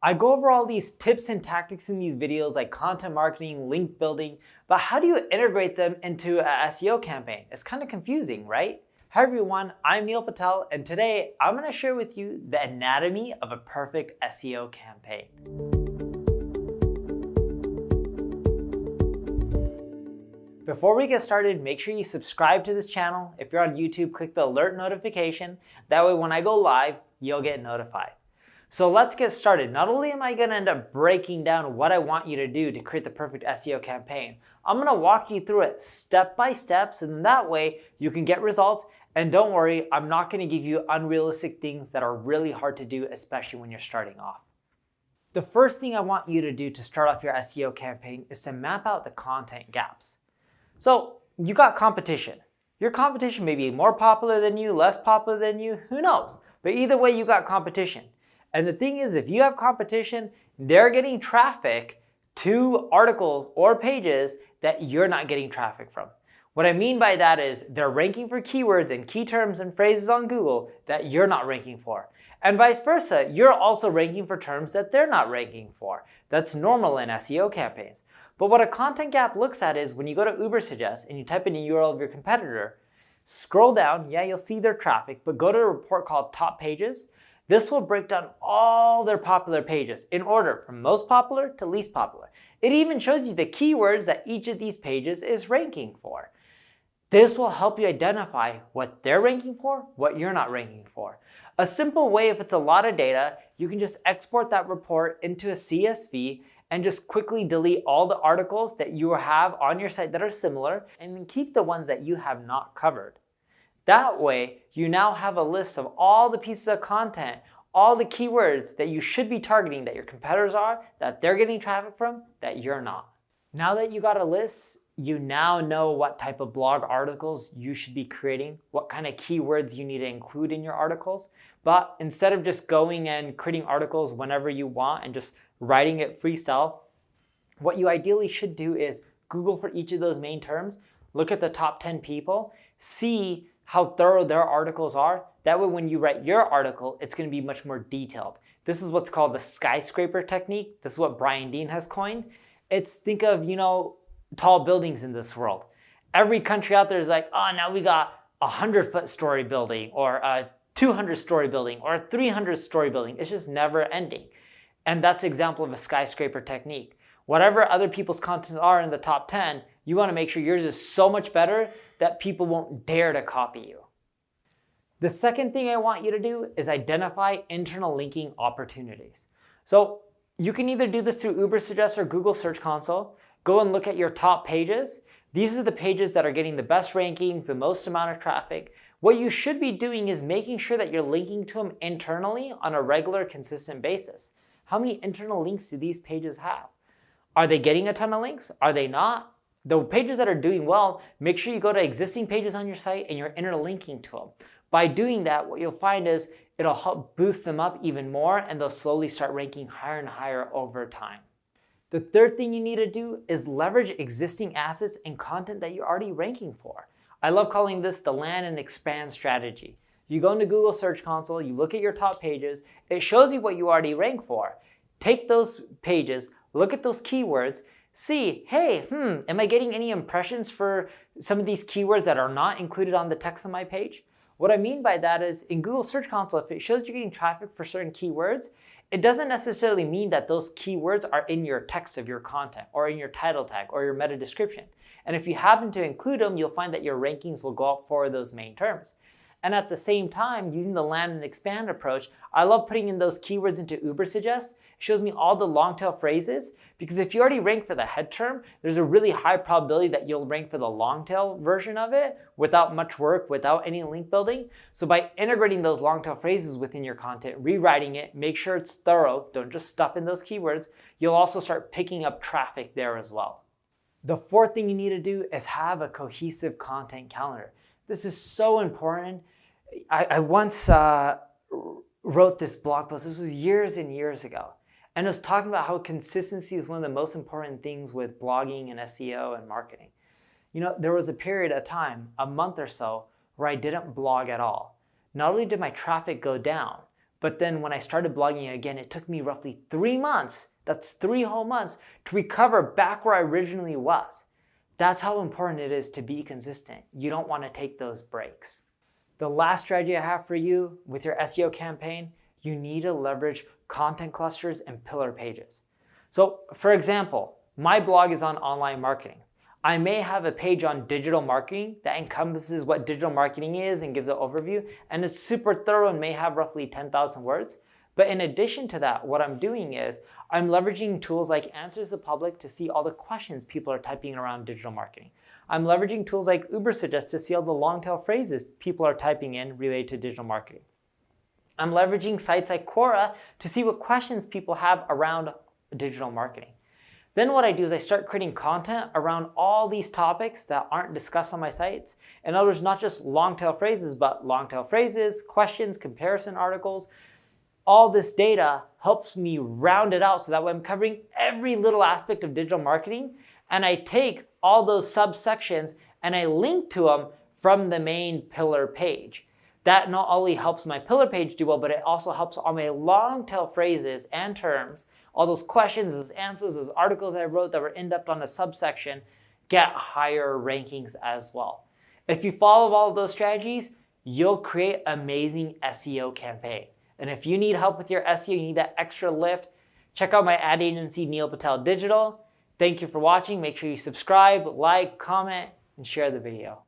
I go over all these tips and tactics in these videos like content marketing, link building, but how do you integrate them into an SEO campaign? It's kind of confusing, right? Hi everyone, I'm Neil Patel, and today I'm going to share with you the anatomy of a perfect SEO campaign. Before we get started, make sure you subscribe to this channel. If you're on YouTube, click the alert notification. That way when I go live, you'll get notified. So let's get started. Not only am I going to end up breaking down what I want you to do to create the perfect SEO campaign, I'm going to walk you through it step by step so then that way you can get results. And don't worry, I'm not going to give you unrealistic things that are really hard to do, especially when you're starting off. The first thing I want you to do to start off your SEO campaign is to map out the content gaps. So you got competition. Your competition may be more popular than you, less popular than you, who knows? But either way, you got competition. And the thing is, if you have competition, they're getting traffic to articles or pages that you're not getting traffic from. What I mean by that is they're ranking for keywords and key terms and phrases on Google that you're not ranking for. And vice versa, you're also ranking for terms that they're not ranking for. That's normal in SEO campaigns. But what a content gap looks at is when you go to Ubersuggest and you type in a URL of your competitor, scroll down, yeah, you'll see their traffic, but go to a report called Top Pages. This will break down all their popular pages in order from most popular to least popular. It even shows you the keywords that each of these pages is ranking for. This will help you identify what they're ranking for, what you're not ranking for. A simple way, if it's a lot of data, you can just export that report into a CSV and just quickly delete all the articles that you have on your site that are similar and keep the ones that you have not covered. That way, you now have a list of all the pieces of content, all the keywords that you should be targeting that your competitors are, that they're getting traffic from, that you're not. Now that you got a list, you now know what type of blog articles you should be creating, what kind of keywords you need to include in your articles. But instead of just going and creating articles whenever you want and just writing it freestyle, what you ideally should do is Google for each of those main terms, look at the top 10 people, see how thorough their articles are. That way when you write your article, it's going to be much more detailed. This is what's called the skyscraper technique. This is what Brian Dean has coined. It's, think of, tall buildings in this world. Every country out there is like, oh, now we got a 100-foot story building or a 200-story building or a 300-story building. It's just never ending. And that's an example of a skyscraper technique. Whatever other people's content are in the top 10, you want to make sure yours is so much better that people won't dare to copy you. The second thing I want you to do is identify internal linking opportunities. So you can either do this through Ubersuggest or Google Search Console. Go and look at your top pages. These are the pages that are getting the best rankings, the most amount of traffic. What you should be doing is making sure that you're linking to them internally on a regular, consistent basis. How many internal links do these pages have? Are they getting a ton of links? Are they not? The pages that are doing well, make sure you go to existing pages on your site and you're interlinking to them. By doing that, what you'll find is it'll help boost them up even more and they'll slowly start ranking higher and higher over time. The third thing you need to do is leverage existing assets and content that you're already ranking for. I love calling this the land and expand strategy. You go into Google Search Console, you look at your top pages, it shows you what you already rank for. Take those pages, look at those keywords, see, hey, am I getting any impressions for some of these keywords that are not included on the text on my page? What I mean by that is in Google Search Console, if it shows you're getting traffic for certain keywords, it doesn't necessarily mean that those keywords are in your text of your content or in your title tag or your meta description. And if you happen to include them, you'll find that your rankings will go up for those main terms. And at the same time, using the land and expand approach, I love putting in those keywords into Ubersuggest. It shows me all the long tail phrases because if you already rank for the head term, there's a really high probability that you'll rank for the long tail version of it without much work, without any link building. So by integrating those long tail phrases within your content, rewriting it, make sure it's thorough, don't just stuff in those keywords, you'll also start picking up traffic there as well. The fourth thing you need to do is have a cohesive content calendar. This is so important. I once wrote this blog post, this was years and years ago, and it was talking about how consistency is one of the most important things with blogging and SEO and marketing. There was a period of time, a month or so, where I didn't blog at all. Not only did my traffic go down, But then when I started blogging again, it took me roughly 3 months, that's 3 whole months, to recover back where I originally was. That's how important it is to be consistent. You don't want to take those breaks. The last strategy I have for you with your SEO campaign, you need to leverage content clusters and pillar pages. So for example, my blog is on online marketing. I may have a page on digital marketing that encompasses what digital marketing is and gives an overview, and it's super thorough and may have roughly 10,000 words. But in addition to that, what I'm doing is I'm leveraging tools like Answers the Public to see all the questions people are typing around digital marketing. I'm leveraging tools like Ubersuggest to see all the long tail phrases people are typing in related to digital marketing. I'm leveraging sites like Quora to see what questions people have around digital marketing. Then what I do is I start creating content around all these topics that aren't discussed on my sites. In other words, not just long tail phrases, but long tail phrases, questions, comparison articles. All this data helps me round it out so that way I'm covering every little aspect of digital marketing, and I take all those subsections and I link to them from the main pillar page. That not only helps my pillar page do well, but it also helps all my long tail phrases and terms, all those questions, those answers, those articles I wrote that were in-depth on a subsection, get higher rankings as well. If you follow all of those strategies, you'll create amazing SEO campaign. And if you need help with your SEO, you need that extra lift, check out my ad agency, Neil Patel Digital. Thank you for watching. Make sure you subscribe, like, comment, and share the video.